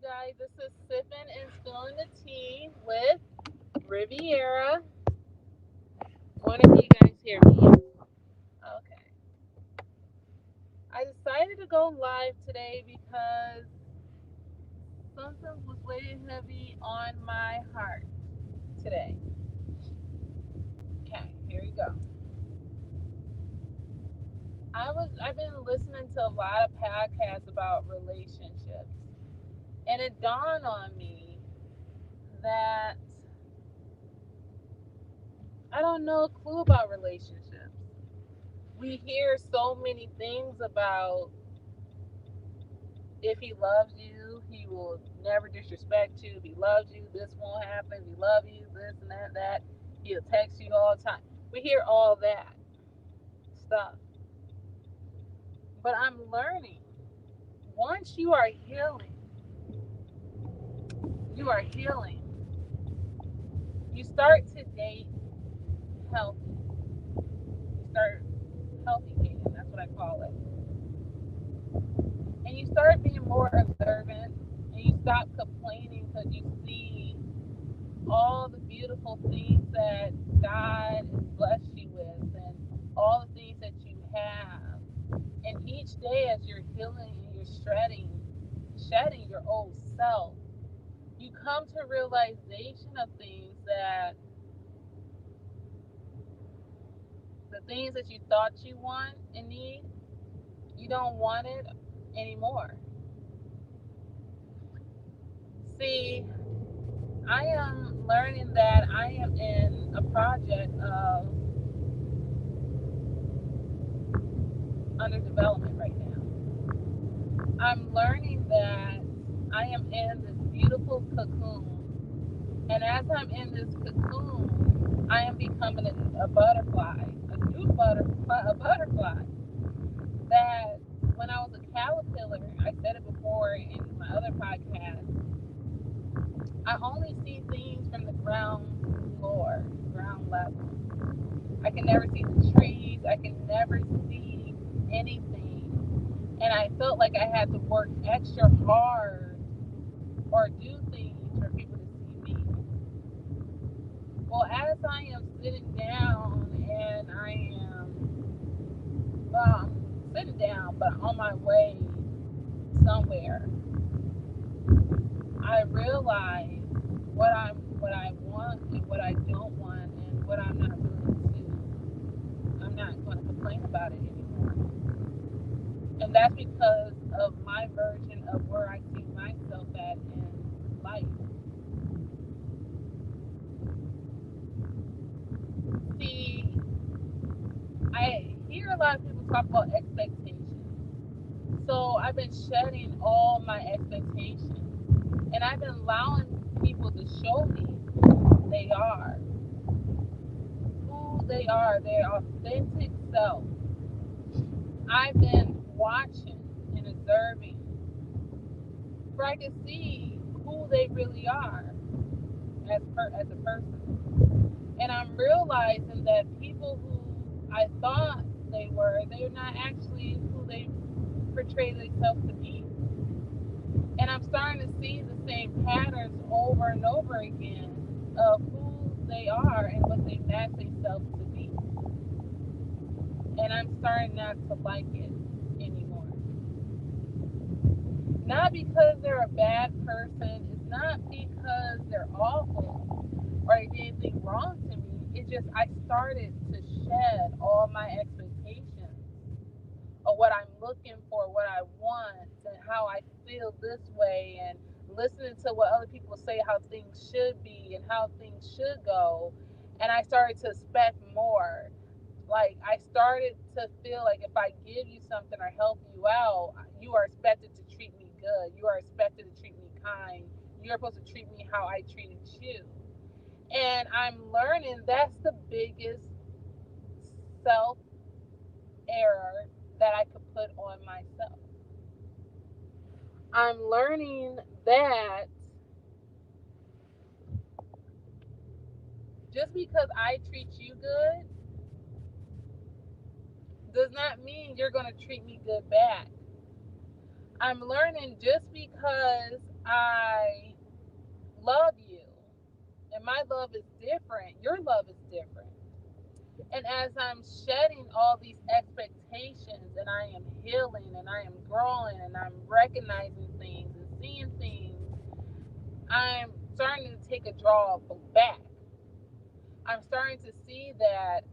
guys. This is Sipping and Spilling the Tea with Riviera. One of you guys hear me? Okay. I decided to go live today because something was weighing heavy on my heart today. Okay, here we go. I've been listening to a lot of podcasts about relationships, and it dawned on me that I don't know a clue about relationships. We hear so many things about if he loves you, he will never disrespect you. If he loves you, this won't happen. If he loves you, this and that. He'll text you all the time. We hear all that stuff. But I'm learning. Once you are healing. You start to date healthy. You start healthy dating. That's what I call it. And you start being more observant and you stop complaining because you see all the beautiful things that God has blessed you with and all the things that you have. And each day as you're healing and you're shedding your old self, you come to realization of things that the things that you thought you want and need, you don't want it anymore. See, I am learning that I am in a project of under development right now. I'm learning that I am in this beautiful cocoon. And as I'm in this cocoon, I am becoming a butterfly, a new butterfly, a butterfly. That when I was a caterpillar, I said it before in my other podcast, I only see things from the ground floor, ground level. I can never see the trees. I can never see anything. And I felt like I had to work extra hard or do things for people to see me. Well, as I am sitting down and I am, well, sitting down, but on my way somewhere, I realize what I want and what I don't want and what I'm not willing to do. I'm not going to complain about it anymore. And that's because of my version of where I see myself at in life. See, I hear a lot of people talk about expectations. So I've been shedding all my expectations. And I've been allowing people to show me they are, who they are, their authentic self. I've been watching and observing where I can see who they really are as a person. And I'm realizing that people who I thought they're not actually who they portray themselves to be. And I'm starting to see the same patterns over and over again of who they are and what they match themselves to be. And I'm starting not to like it anymore. Not because they're a bad person, it's not because they're awful or they did anything wrong to me. It's just I started to shed all my expectations of what I'm looking for, what I want, and how I feel this way, and listening to what other people say how things should be and how things should go. And I started to expect more. Like, I started to feel like if I give you something or help you out, you are expected to treat me good. You are expected to treat me kind. You're supposed to treat me how I treated you. And I'm learning that's the biggest self error that I could put on myself. I'm learning that just because I treat you good does not mean you're going to treat me good back. I'm learning just because I love you, and my love is different. Your love is different. And as I'm shedding all these expectations and I am healing and I am growing and I'm recognizing things and seeing things, I'm starting to take a draw back. I'm starting to see that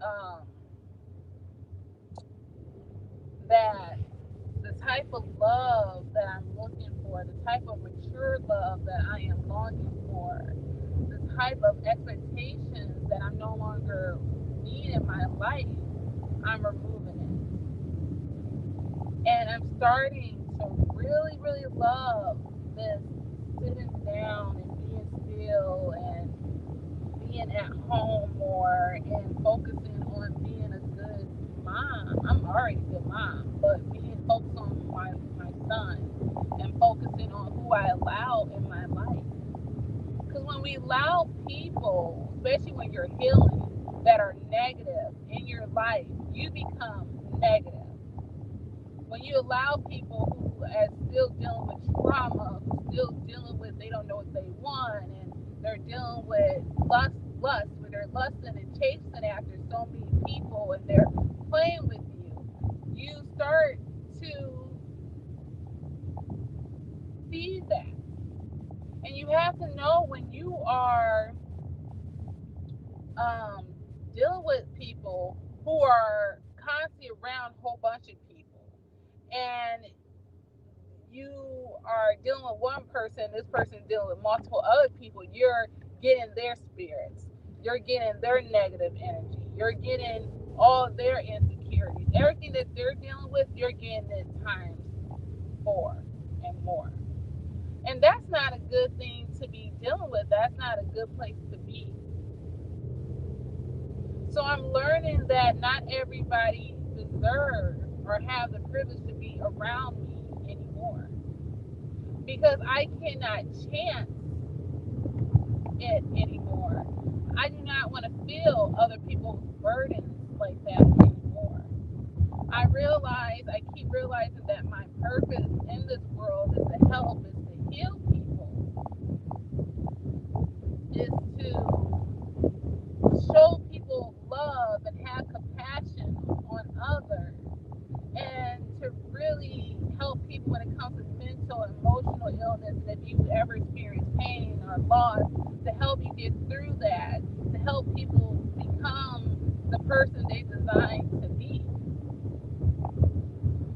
the type of love that I'm looking for, the type of mature love that I am longing for, the type of expectations that I no longer need in my life, I'm removing it. And I'm starting to really, really love this sitting down and being still and being at home more and focusing on being a good mom. I'm already a good mom, but being focused on my son and focusing on who I allow in my life. Because when we allow people, especially when you're healing, that are negative in your life, you become negative. When you allow people who are still dealing with trauma, who still dealing with they don't know what they want, and they're dealing with lust, where they're lusting and chasing after so many people, and they're playing with you, you start to see that, and you have to know when you are um, dealing with people who are constantly around a whole bunch of people, and you are dealing with one person, this person dealing with multiple other people, you're getting their spirits, you're getting their negative energy, you're getting all their insecurities, everything that they're dealing with, you're getting it times four and more. And that's not a good thing to be dealing with. That's not a good place to be. So I'm learning that not everybody deserves or have the privilege to be around me anymore, because I cannot chance it anymore. I do not want to feel other people's burdens like that anymore. I keep realizing that my purpose in this world is to help, is to heal people, is to show people love and have compassion on others, and to really help people when it comes to mental and emotional illness. And if you ever experience pain or loss, to help you get through that, to help people become the person they designed to be.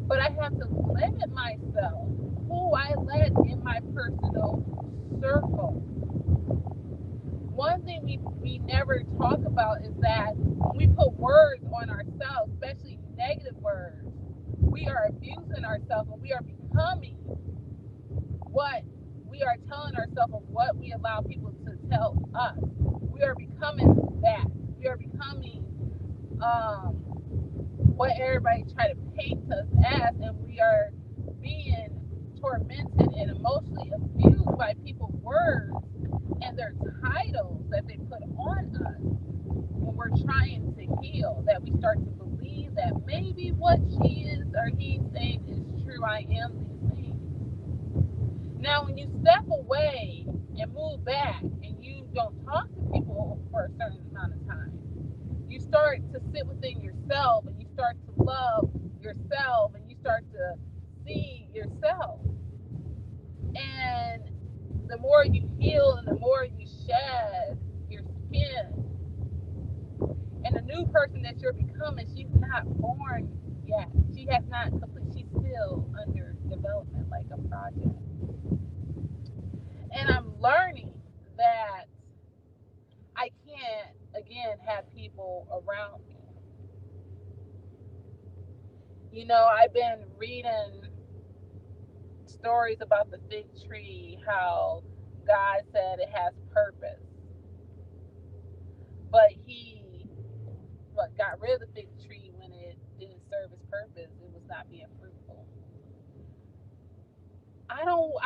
But I have to limit myself, who I let in my personal circle. One thing we never talk about is that when we put words on ourselves, especially negative words, we are abusing ourselves and we are becoming what we are telling ourselves of what we allow people to tell us. We are becoming that. We are becoming what everybody try to paint us as, and we are being tormented and emotionally abused by people's words and their titles that they put on us when we're trying to heal. That we start to believe that maybe what she is or he's saying is true. I am these things. Now, when you step away and move back and you don't talk to people for a certain amount of time, you start to sit within yourself and you start to love yourself and you start to see yourself. And the more you heal and the more you shed your skin, and the new person that you're becoming, she's not born yet. She has not complete. She's still under development, like a project. And I'm learning that I can't again have people around me. I've been reading stories about the fig tree, how God said it has purpose, but He got rid of the fig tree when it didn't serve its purpose. It was not being fruitful. I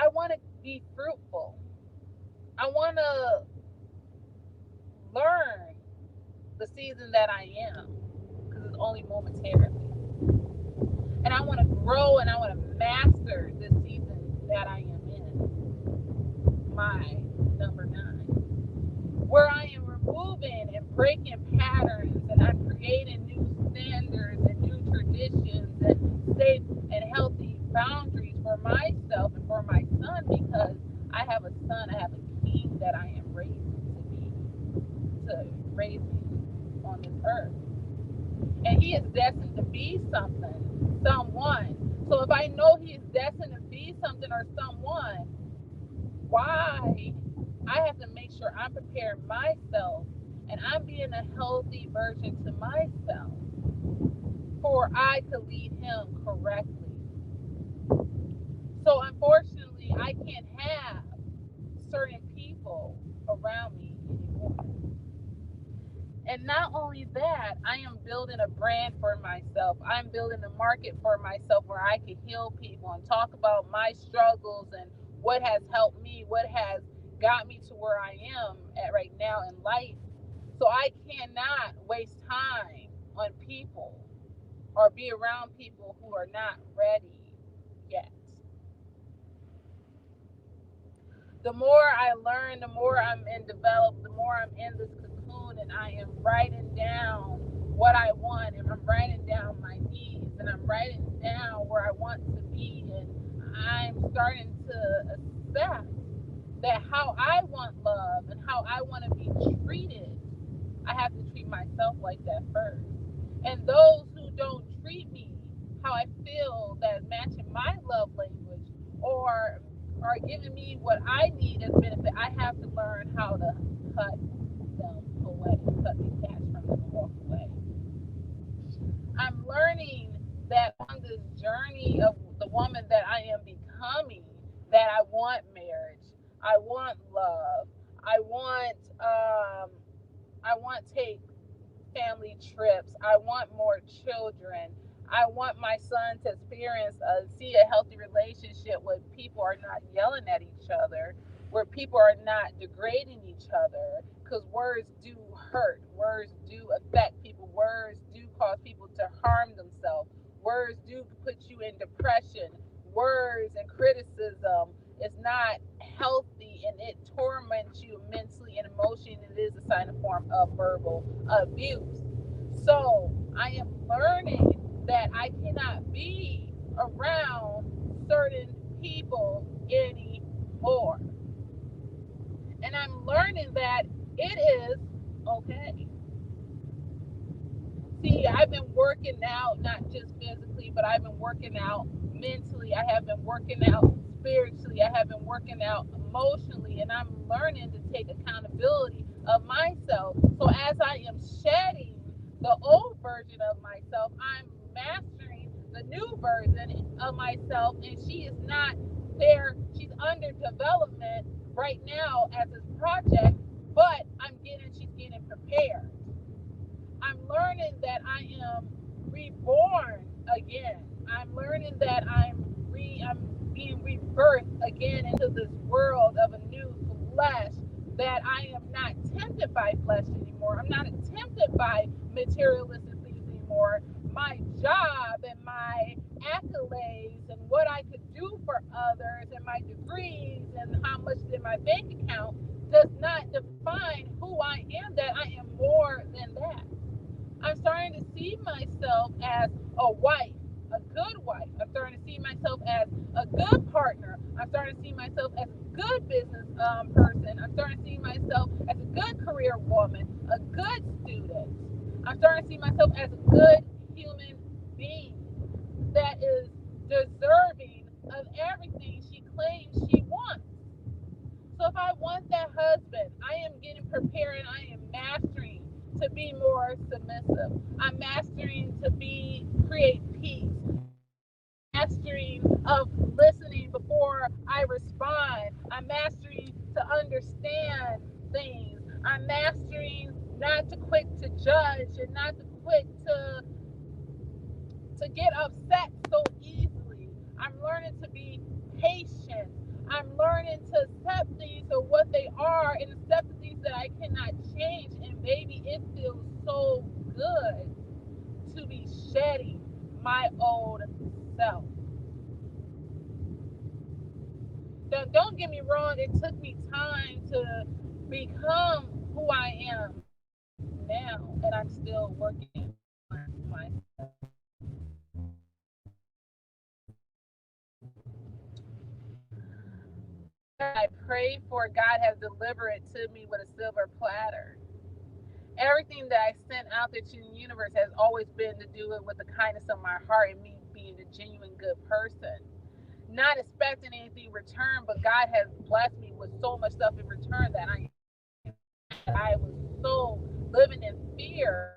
want to be fruitful. I want to learn the season that I am, because it's only momentarily. And I want to grow and I want to master this season that I am in. breaking patterns, and I'm creating new standards and new traditions and safe and healthy boundaries for myself and for my son, because I have a son, I have a king that I am raising to raise me on this earth. And he is destined to be something, someone. So if I know he is destined to be something or someone, why I have to make sure I'm preparing myself and I'm being a healthy version to myself for I could lead him correctly. So unfortunately, I can't have certain people around me anymore. And not only that, I am building a brand for myself. I'm building a market for myself where I can heal people and talk about my struggles and what has helped me, what has got me to where I am at right now in life. So I cannot waste time on people or be around people who are not ready yet. The more I learn, the more I'm in develop, the more I'm in this cocoon, and I am writing down what I want, and I'm writing down my needs, and I'm writing down where I want to be, and I'm starting to accept that how I want love and how I want to be treated, I have to treat myself like that first. And those who don't treat me how I feel that matching my love language or are giving me what I need as benefit, I have to learn how to cut them away, cut detach from them and walk away. I'm learning that on this journey of the woman that I am becoming, that I want marriage, I want love, I want take family trips. I want more children. I want my son to experience see a healthy relationship where people are not yelling at each other, where people are not degrading each other, because words do hurt. Words do affect people. Words do cause people to harm themselves. Words do put you in depression. Words and criticism is not healthy, and it torments you mentally and emotionally. It is a sign of form of verbal abuse. So I am learning that I cannot be around certain people anymore. And I'm learning that it is okay. See, I've been working out, not just physically, but I've been working out mentally. I have been working out spiritually. I have been working out emotionally. And I'm learning to take accountability of myself. So as I am shedding the old version of myself, I'm mastering the new version of myself. And she is not there. She's under development right now as this project, but she's getting prepared. I'm learning that I am reborn again. I'm learning that I'm being rebirthed again into this world of a new flesh. That I am not tempted by flesh anymore. I'm not tempted by materialistic things anymore. My job and my accolades and what I could do for others and my degrees and how much is in my bank account does not define who I am, that I am more than that. I'm starting to see myself as a wife, a good wife. I'm starting to see myself as a good partner. I'm starting to see myself as a good business person. I'm starting to see myself as a good career woman, a good student. I'm starting to see myself as a good human being that is deserving of everything she claims she wants. So if I want that husband, I am getting prepared and I am mastering to be more submissive. I'm mastering to be create peace. Mastering of listening before I respond. I'm mastering to understand things. I'm mastering not to quick to judge and not to quick to get upset so easily. I'm learning to be patient. I'm learning to accept things for what they are and accept the things that I cannot change. And baby, it feels so good to be shedding my old self. Don't get me wrong, it took me time to become who I am now. now, and I'm still working on myself. I pray for, God has delivered it to me with a silver platter. Everything that I sent out there to the universe has always been to do it with the kindness of my heart and me being a genuine good person. Not expecting anything in return, but God has blessed me with so much stuff in return that I was so living in fear.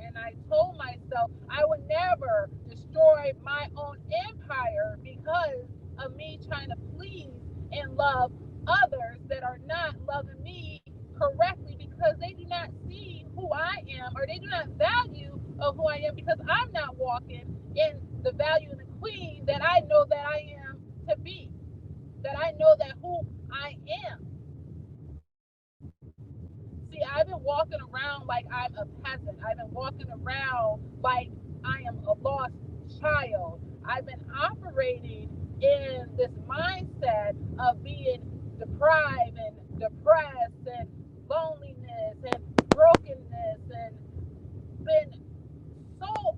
And I told myself I would never destroy my own empire because of me trying to please and love others that are not loving me correctly because they do not see who I am, or they do not value of who I am, because I'm not walking in the value of the queen that I know that I am to be, that I know that who I am. See, I've been walking around like I'm a peasant. I've been walking around like I am a lost child. I've been operating in this mindset of being deprived and depressed and loneliness and brokenness, and been so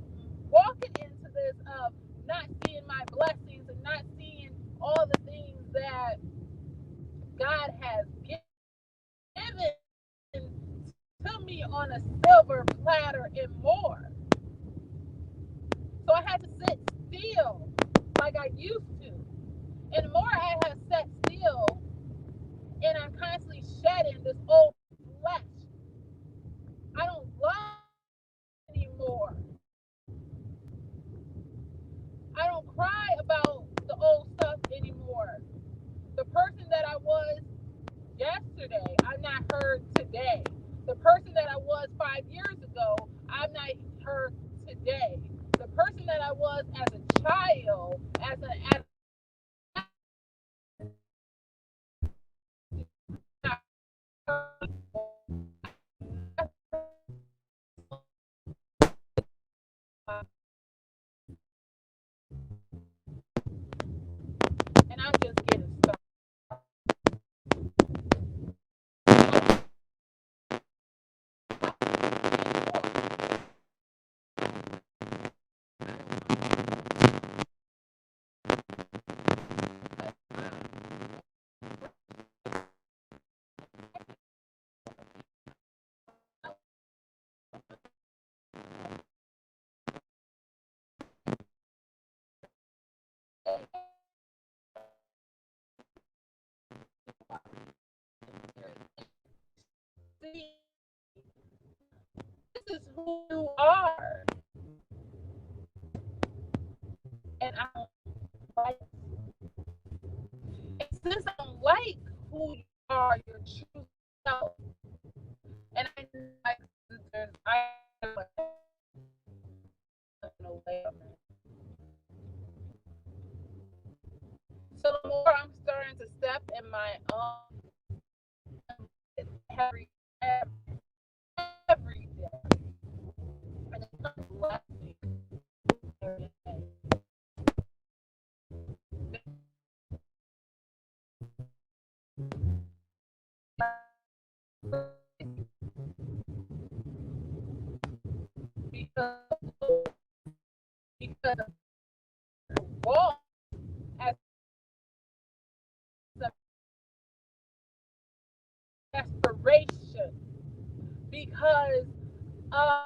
walking into this of not seeing my blessings and not seeing all the things that God has given to me on a silver platter and more. So I had to sit still like I used to. And the more I have sat still, and I'm constantly shedding this old flesh, I don't love anymore. I don't cry about the old stuff anymore. The person that I was yesterday, I'm not her today. The person that I was 5 years ago, I'm not her today. The person that I was as a child, as and I'm just getting started. See, this is who you are, and I don't like. And since I don't like who you are, your true self, and I know my sisters, I know away from it. So the more I'm starting to step in my own every every day, and it's not blessing every day. Because because of the wall as a desperation, because of